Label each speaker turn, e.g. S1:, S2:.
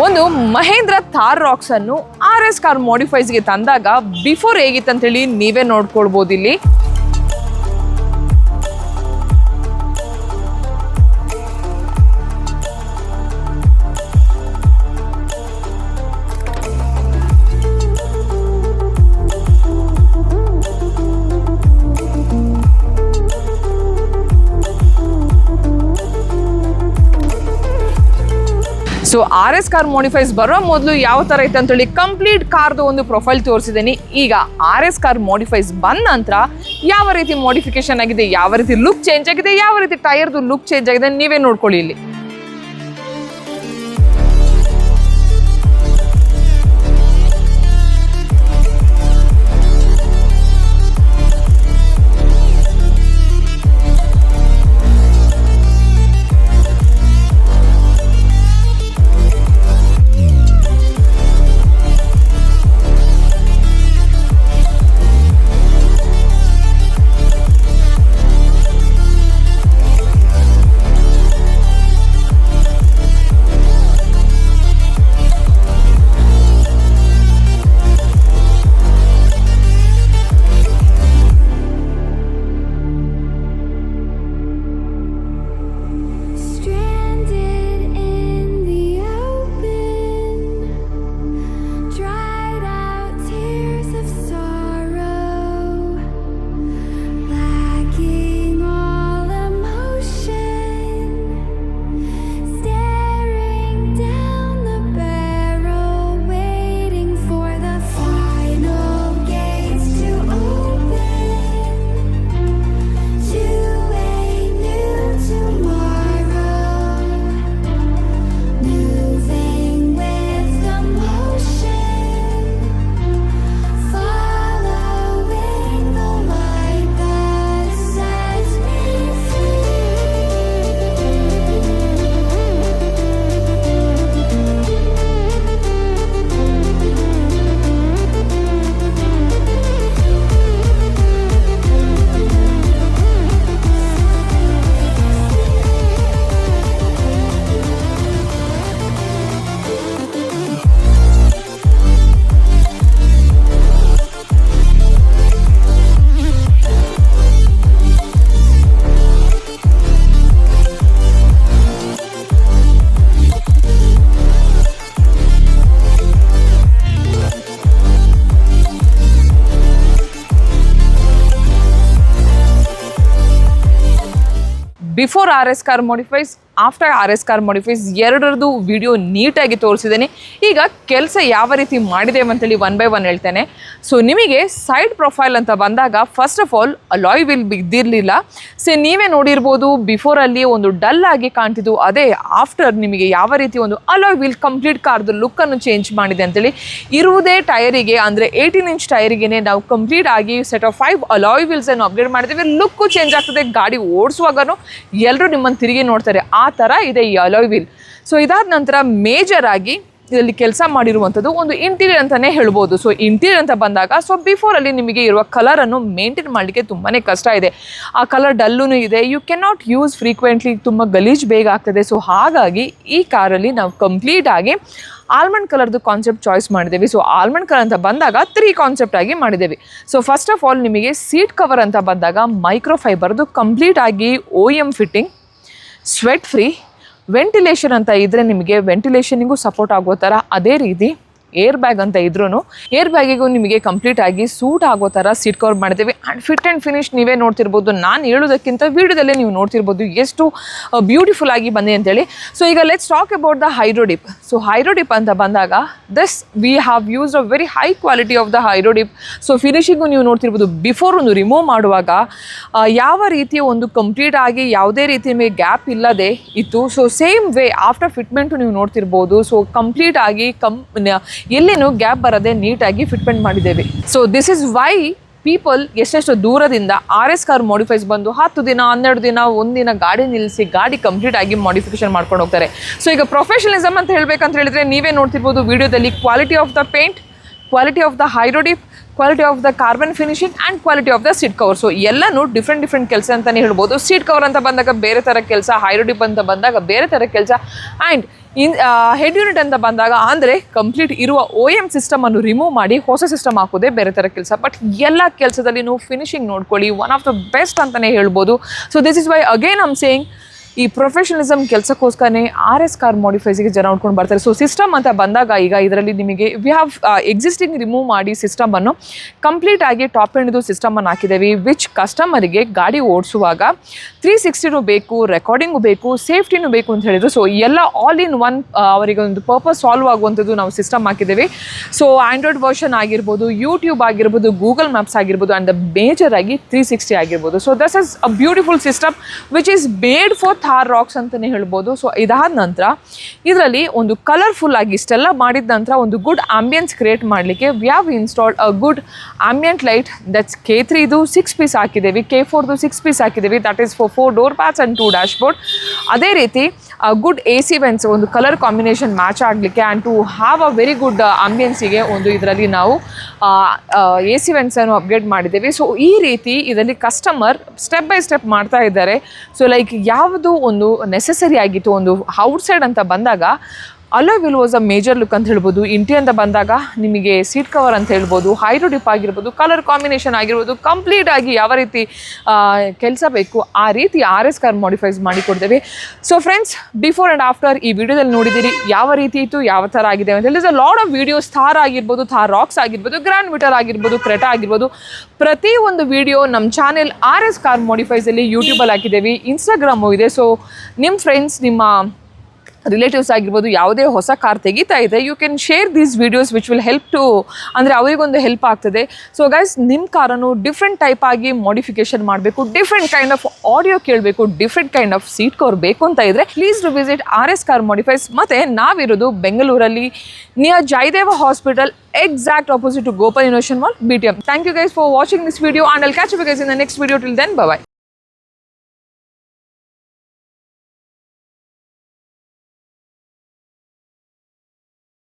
S1: ಒಂದು ಮಹೇಂದ್ರ ಥಾರ್ ರಾಕ್ಸ್ ಅನ್ನು RS car ಮಾಡಿಫೈಸ್ಗೆ ತಂದಾಗ ಬಿಫೋರ್ ಹೇಗಿತ್ತಂತೇಳಿ ನೀವೇ ನೋಡ್ಕೊಳ್ಬೋದು ಇಲ್ಲಿ. ಸೊ RS ಕಾರ್ ಮಾಡಿಫೈಸ್ ಬರೋ ಮೊದಲು ಯಾವ ಥರ ಇತ್ತು ಅಂತೇಳಿ ಕಂಪ್ಲೀಟ್ ಕಾರ್ದು ಒಂದು ಪ್ರೊಫೈಲ್ ತೋರಿಸಿದ್ದೀನಿ. ಈಗ RS ಕಾರ್ ಮಾಡಿಫೈಸ್ ಬಂದ ನಂತರ ಯಾವ ರೀತಿ ಮಾಡಿಫಿಕೇಶನ್ ಆಗಿದೆ, ಯಾವ ರೀತಿ ಲುಕ್ ಚೇಂಜ್ ಆಗಿದೆ, ಯಾವ ರೀತಿ ಟೈರ್ದು ಲುಕ್ ಚೇಂಜ್ ಆಗಿದೆ ನೀವೇ ನೋಡ್ಕೊಳ್ಳಿ ಇಲ್ಲಿ. Before RS car modifies, after RS car modifies ಎರಡರದ್ದು ವಿಡಿಯೋ ನೀಟಾಗಿ ತೋರಿಸಿದ್ದೇನೆ. ಈಗ ಕೆಲಸ ಯಾವ ರೀತಿ ಮಾಡಿದ್ದೇವೆ ಅಂತೇಳಿ 1 by 1 ಹೇಳ್ತೇನೆ. ಸೊ ನಿಮಗೆ ಸೈಡ್ ಪ್ರೊಫೈಲ್ ಅಂತ ಬಂದಾಗ first of all alloy wheel ಬಿದ್ದಿರಲಿಲ್ಲ. ಸೊ ನೀವೇ ನೋಡಿರ್ಬೋದು ಬಿಫೋರಲ್ಲಿ ಒಂದು ಡಲ್ ಆಗಿ ಕಾಣ್ತಿದ್ದು, ಅದೇ ಆಫ್ಟರ್ ನಿಮಗೆ ಯಾವ ರೀತಿ ಒಂದು ಅಲಾಯ್ ವಿಲ್ ಕಂಪ್ಲೀಟ್ ಕಾರ್ದು ಲುಕ್ಕನ್ನು ಚೇಂಜ್ ಮಾಡಿದೆ ಅಂತೇಳಿ. ಇರುವುದೇ ಟೈರಿಗೆ ಅಂದರೆ 18 ಇಂಚ್ ಟೈರಿಗೆ ನಾವು ಕಂಪ್ಲೀಟ್ ಆಗಿ ಸೆಟ್ ಆಫ್ 5 ಅಲಾಯ್ ವಿಲ್ಸನ್ನು ಅಪ್ಗ್ರೇಡ್ ಮಾಡಿದ್ದೇವೆ. ಲುಕ್ಕು ಚೇಂಜ್ ಆಗ್ತದೆ, ಗಾಡಿ ಓಡಿಸುವಾಗನೂ ಎಲ್ಲರೂ ನಿಮ್ಮನ್ನು ತಿರುಗಿ ನೋಡ್ತಾರೆ, ಆ ಥರ ಇದೆ ಈ ಅಲಾಯ್ ವೀಲ್. ಸೊ ಇದಾದ ನಂತರ ಮೇಜರ್ ಆಗಿ ಇದರಲ್ಲಿ ಕೆಲಸ ಮಾಡಿರುವಂಥದ್ದು ಒಂದು ಇಂಟೀರಿಯರ್ ಅಂತಲೇ ಹೇಳ್ಬೋದು. ಸೊ ಇಂಟೀರಿಯರ್ ಅಂತ ಬಂದಾಗ ಸೊ ಬಿಫೋರಲ್ಲಿ ನಿಮಗೆ ಇರುವ ಕಲರನ್ನು ಮೇಂಟೈನ್ ಮಾಡಲಿಕ್ಕೆ ತುಂಬಾ ಕಷ್ಟ ಇದೆ. ಆ ಕಲರ್ ಡಲ್ಲೂ ಇದೆ, you can not use frequently, ತುಂಬ ಗಲೀಜು ಬೇಗ ಆಗ್ತದೆ. ಸೊ ಹಾಗಾಗಿ ಈ ಕಾರಲ್ಲಿ ನಾವು ಕಂಪ್ಲೀಟಾಗಿ ಆಲ್ಮಂಡ್ ಕಲರ್ದು ಕಾನ್ಸೆಪ್ಟ್ ಚಾಯ್ಸ್ ಮಾಡಿದ್ದೇವೆ. ಸೊ ಆಲ್ಮಂಡ್ ಕಲರ್ ಅಂತ ಬಂದಾಗ 3 ಕಾನ್ಸೆಪ್ಟ್ ಆಗಿ ಮಾಡಿದ್ದೇವೆ. ಸೊ ಫಸ್ಟ್ ಆಫ್ ಆಲ್ ನಿಮಗೆ ಸೀಟ್ ಕವರ್ ಅಂತ ಬಂದಾಗ ಮೈಕ್ರೋ ಫೈಬರ್ದು ಕಂಪ್ಲೀಟ್ ಆಗಿ OEM fitting, sweat free, ventilation ಅಂತ ಇದ್ದರೆ ನಿಮಗೆ ವೆಂಟಿಲೇಷನಿಗೂ ಸಪೋರ್ಟ್ ಆಗೋ ಥರ, ಅದೇ ರೀತಿ ಏರ್ ಬ್ಯಾಗ್ ಅಂತ ಇದ್ರೂ ಏರ್ ಬ್ಯಾಗಿಗೂ ನಿಮಗೆ ಕಂಪ್ಲೀಟ್ ಆಗಿ ಸೂಟ್ ಆಗೋ ಥರ ಸೀಟ್ ಕವರ್ ಮಾಡಿದ್ದೇವೆ. ಆ್ಯಂಡ್ ಫಿಟ್ ಆ್ಯಂಡ್ ಫಿನಿಶ್ ನೀವೇ ನೋಡ್ತಿರ್ಬೋದು, ನಾನು ಹೇಳೋದಕ್ಕಿಂತ ವೀಡಿಯೋದಲ್ಲೇ ನೀವು ನೋಡ್ತಿರ್ಬೋದು ಎಷ್ಟು ಬ್ಯೂಟಿಫುಲ್ ಆಗಿ ಬಂದಿದೆ ಅಂತೇಳಿ. ಸೊ ಈಗ let's talk about the hydrodip. So hydrodip ಅಂತ ಬಂದಾಗ this we have used a very high quality of the hydrodip. So finishing ನೀವು ನೋಡ್ತಿರ್ಬೋದು, ಬಿಫೋರ್ ಒಂದು ರಿಮೂವ್ ಮಾಡುವಾಗ ಯಾವ ರೀತಿಯ ಒಂದು ಕಂಪ್ಲೀಟ್ ಆಗಿ ಯಾವುದೇ ರೀತಿ ನಿಮಗೆ ಗ್ಯಾಪ್ ಇಲ್ಲದೆ ಇತ್ತು. So same way after fitment ನೀವು ನೋಡ್ತಿರ್ಬೋದು. ಸೊ ಕಂಪ್ಲೀಟ್ ಆಗಿ ಎಲ್ಲಿನೂ ಗ್ಯಾಪ್ ಬರದೆ ನೀಟಾಗಿ ಫಿಟ್ಮೆಂಟ್ ಮಾಡಿದ್ದೇವೆ. So this is why people ಎಷ್ಟೆಷ್ಟು ದೂರದಿಂದ RS ಕಾರ್ ಮಾಡಿಫೈಸ್ ಬಂದು 10 ದಿನ 12 ದಿನ ಒಂದಿನ ಗಾಡಿ ನಿಲ್ಲಿಸಿ ಗಾಡಿ ಕಂಪ್ಲೀಟ್ ಆಗಿ ಮಾಡಿಫಿಕೇಶನ್ ಮಾಡ್ಕೊಂಡು ಹೋಗ್ತಾರೆ. ಸೊ ಈಗ ಪ್ರೊಫೆಷನಲಿಸಮ್ ಅಂತ ಹೇಳ್ಬೇಕಂತ ಹೇಳಿದ್ರೆ ನೀವೇ ನೋಡ್ತಿರ್ಬೋದು ವಿಡಿಯೋದಲ್ಲಿ, quality of the paint, quality of the hydrodip, quality of the carbon finishing and quality of the seat cover. So ಎಲ್ಲನೂ ಡಿಫ್ರೆಂಟ್ ಕೆಲಸ ಅಂತಲೇ ಹೇಳ್ಬೋದು. ಸೀಟ್ ಕವರ್ ಅಂತ ಬಂದಾಗ ಬೇರೆ ಥರ ಕೆಲಸ, ಹೈಡ್ರೋಡಿಪ್ ಅಂತ ಬಂದಾಗ ಬೇರೆ ಥರ ಕೆಲಸ. ಆ್ಯಂಡ್ ಹೆಡ್ ಯೂನಿಟ್ ಅಂತ ಬಂದಾಗ ಅಂದರೆ ಕಂಪ್ಲೀಟ್ ಇರುವ OEM ಸಿಸ್ಟಮನ್ನು ರಿಮೂವ್ ಮಾಡಿ ಹೊಸ ಸಿಸ್ಟಮ್ ಹಾಕೋದೇ ಬೇರೆ ಥರ ಕೆಲಸ. ಬಟ್ ಎಲ್ಲ ಕೆಲಸದಲ್ಲಿ ನೀವು ಫಿನಿಶಿಂಗ್ ನೋಡ್ಕೊಳ್ಳಿ, ಒನ್ ಆಫ್ ದ ಬೆಸ್ಟ್ ಅಂತಲೇ ಹೇಳ್ಬೋದು. So this is why again I'm saying ಈ ಪ್ರೊಫೆಷನಲಿಸಮ್ ಕೆಲಸಕ್ಕೋಸ್ಕರನೇ RS ಕಾರ್ ಮಾಡಿಫೈಸ್ಗೆ ಜನ ನೋಡ್ಕೊಂಡು ಬರ್ತಾರೆ. ಸೊ ಸಿಸ್ಟಮ್ ಅಂತ ಬಂದಾಗ ಈಗ ಇದರಲ್ಲಿ ನಿಮಗೆ ವಿ ಹ್ಯಾವ್ ಎಕ್ಸಿಸ್ಟಿಂಗ್ ರಿಮೂವ್ ಮಾಡಿ ಸಿಸ್ಟಮನ್ನು ಕಂಪ್ಲೀಟಾಗಿ ಟಾಪ್ ಎಂಡ್ದು ಸಿಸ್ಟಮನ್ನು ಹಾಕಿದ್ದೇವೆ, ವಿಚ್ ಕಸ್ಟಮರಿಗೆ ಗಾಡಿ ಓಡಿಸುವಾಗ 360 ಬೇಕು, ರೆಕಾರ್ಡಿಂಗು ಬೇಕು, ಸೇಫ್ಟಿನೂ ಬೇಕು ಅಂತ ಹೇಳಿದರು. ಸೊ ಎಲ್ಲ ಆಲ್ ಇನ್ ಒನ್ ಅವರಿಗೆ ಒಂದು ಪರ್ಪಸ್ ಸಾಲ್ವ್ ಆಗುವಂಥದ್ದು ನಾವು ಸಿಸ್ಟಮ್ ಹಾಕಿದ್ದೇವೆ. ಸೊ ಆ್ಯಂಡ್ರಾಯ್ಡ್ ವರ್ಷನ್ ಆಗಿರ್ಬೋದು, ಯೂಟ್ಯೂಬ್ ಆಗಿರ್ಬೋದು, ಗೂಗಲ್ ಮ್ಯಾಪ್ಸ್ ಆಗಿರ್ಬೋದು, ಆ್ಯಂಡ್ ದ ಮೇಜರ್ ಆಗಿ 360 ಆಗಿರ್ಬೋದು. So this is a beautiful system which is made for Thar rocks ಅಂತಲೇ ಹೇಳ್ಬೋದು. ಸೊ ಇದಾದ ನಂತರ ಇದರಲ್ಲಿ ಒಂದು ಕಲರ್ಫುಲ್ ಆಗಿ ಇಷ್ಟೆಲ್ಲ ಮಾಡಿದ ನಂತರ ಒಂದು ಗುಡ್ ಆಂಬಿಯನ್ಸ್ ಕ್ರಿಯೇಟ್ ಮಾಡಲಿಕ್ಕೆ we have installed a good ambient light. That's K3ದು 6 ಪೀಸ್ ಹಾಕಿದ್ದೇವೆ, K4ದು 6 ಪೀಸ್ ಹಾಕಿದ್ದೇವೆ. That is for 4 door pads and 2 dashboard. ಅದೇ ರೀತಿ ಗುಡ್ AC ವೆಂಟ್ಸ್, ಒಂದು ಕಲರ್ ಕಾಂಬಿನೇಷನ್ ಮ್ಯಾಚ್ ಆಗಲಿಕ್ಕೆ and to have a very good ಆಂಬಿಯನ್ಸಿಗೆ ಒಂದು ಇದರಲ್ಲಿ ನಾವು AC ವೆಂಟ್ಸನ್ನು ಅಪ್ಗ್ರೇಡ್ ಮಾಡಿದ್ದೇವೆ. ಸೊ ಈ ರೀತಿ ಇದರಲ್ಲಿ ಕಸ್ಟಮರ್ ಸ್ಟೆಪ್ ಬೈ ಸ್ಟೆಪ್ ಮಾಡ್ತಾ ಇದ್ದಾರೆ. ಸೊ ಲೈಕ್ ಯಾವುದು ಒಂದು ನೆಸೆಸರಿ ಆಗಿತ್ತು, ಒಂದು ಔಟ್ಸೈಡ್ ಅಂತ ಬಂದಾಗ hello will was a major look ಅಂತ ಹೇಳ್ಬೋದು. ಇಂಟಿ ಅಂತ ಬಂದಾಗ ನಿಮಗೆ ಸೀಟ್ ಕವರ್ ಅಂತ ಹೇಳ್ಬೋದು, ಹೈಡ್ರೋ ಡಿಪ್ ಆಗಿರ್ಬೋದು, ಕಲರ್ ಕಾಂಬಿನೇಷನ್ ಆಗಿರ್ಬೋದು, ಕಂಪ್ಲೀಟ್ ಆಗಿ ಯಾವ ರೀತಿ ಕೆಲಸ ಬೇಕು ಆ ರೀತಿ RS ಕಾರ್ ಮಾಡಿಫೈಸ್ ಮಾಡಿಕೊಡ್ತೇವೆ. So friends, before and after ಈ ವಿಡಿಯೋದಲ್ಲಿ ನೋಡಿದ್ದೀರಿ ಯಾವ ರೀತಿ ಇತ್ತು, ಯಾವ ಥರ ಆಗಿದೆ ಅಂತ ಹೇಳಿ. Is a lot of videos, Thar ಆಗಿರ್ಬೋದು, ಥಾರ್ ರಾಕ್ಸ್ ಆಗಿರ್ಬೋದು, ಗ್ರ್ಯಾಂಡ್ ವಿಟರ್ ಆಗಿರ್ಬೋದು, ಕ್ರೆಟಾ ಆಗಿರ್ಬೋದು, ಪ್ರತಿ ಒಂದು ವಿಡಿಯೋ ನಮ್ಮ ಚಾನೆಲ್ RS ಕಾರ್ ಮಾಡಿಫೈಸಲ್ಲಿ ಯೂಟ್ಯೂಬಲ್ಲಿ ಹಾಕಿದ್ದೇವೆ, ಇನ್ಸ್ಟಾಗ್ರಾಮು ಇದೆ. ಸೊ ನಿಮ್ಮ ಫ್ರೆಂಡ್ಸ್, ನಿಮ್ಮ ರಿಲೇಟಿವ್ಸ್ ಆಗಿರ್ಬೋದು, ಯಾವುದೇ ಹೊಸ ಕಾರ್ ತೆಗಿತಾ ಇದೆ, you can share these videos which will help to, ಅಂದರೆ ಅವರಿಗೊಂದು ಹೆಲ್ಪ್ ಆಗ್ತದೆ. ಸೊ ಗೈಸ್, ನಿಮ್ಮ ಕಾರನ್ನು ಡಿಫ್ರೆಂಟ್ ಟೈಪ್ ಆಗಿ ಮಾಡಿಫಿಕೇಶನ್ ಮಾಡಬೇಕು, ಡಿಫ್ರೆಂಟ್ ಕೈಂಡ್ ಆಫ್ ಆಡಿಯೋ ಕೇಳಬೇಕು, different kind of seat cover ಬೇಕು ಅಂತ ಇದ್ದರೆ please to visit RS car modifies. ಮತ್ತು ನಾವಿರೋದು ಬೆಂಗಳೂರಲ್ಲಿ near Jayadeva hospital, exact opposite to Gopal Innovation Mall, BTM. Thank you guys for watching this video and I'll catch you guys in the next video. Till then, bye bye.